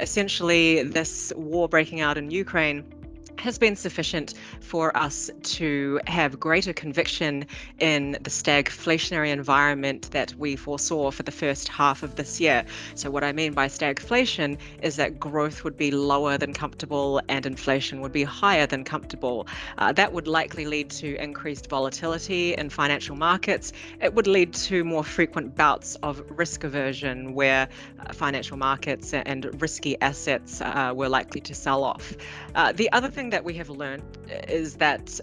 Essentially, this war breaking out in Ukraine has been sufficient for us to have greater conviction in the stagflationary environment that we foresaw for the first half of this year. So what I mean by stagflation is that growth would be lower than comfortable and inflation would be higher than comfortable. That would likely lead to increased volatility in financial markets. It would lead to more frequent bouts of risk aversion where financial markets and risky assets were likely to sell off. The other thing that we have learned is that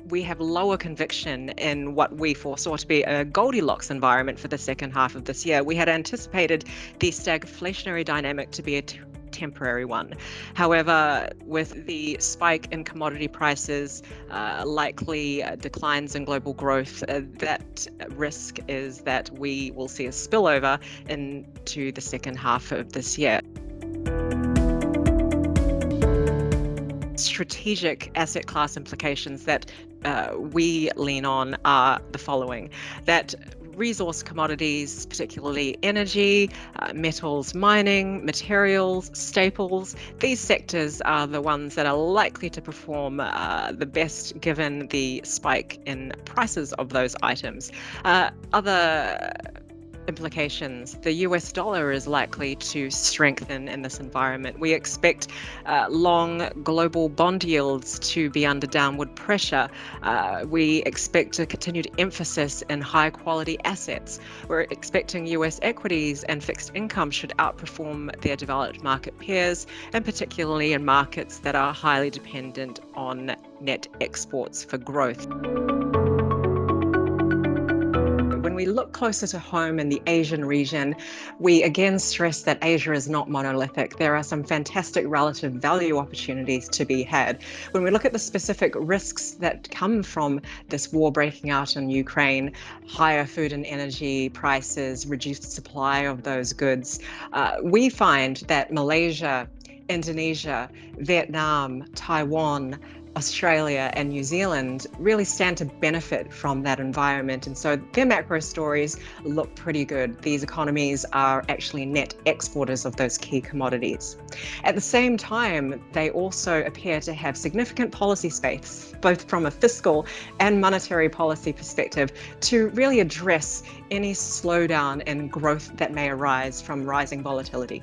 we have lower conviction in what we foresaw to be a Goldilocks environment for the second half of this year. We had anticipated the stagflationary dynamic to be a temporary one. However, with the spike in commodity prices, likely declines in global growth, that risk is that we will see a spillover into the second half of this year. Strategic asset class implications that we lean on are the following: that resource commodities, particularly energy, metals, mining, materials, staples, these sectors are the ones that are likely to perform the best given the spike in prices of those items. Other implications: the US dollar is likely to strengthen in this environment. We expect long global bond yields to be under downward pressure. We expect a continued emphasis in high quality assets. We're expecting US equities and fixed income should outperform their developed market peers, and particularly in markets that are highly dependent on net exports for growth. When we look closer to home in the Asian region, we again stress that Asia is not monolithic. There are some fantastic relative value opportunities to be had. When we look at the specific risks that come from this war breaking out in Ukraine, higher food and energy prices, reduced supply of those goods, we find that Malaysia, Indonesia, Vietnam, Taiwan, Australia and New Zealand really stand to benefit from that environment. And so their macro stories look pretty good. These economies are actually net exporters of those key commodities. At the same time, they also appear to have significant policy space, both from a fiscal and monetary policy perspective, to really address any slowdown in growth that may arise from rising volatility.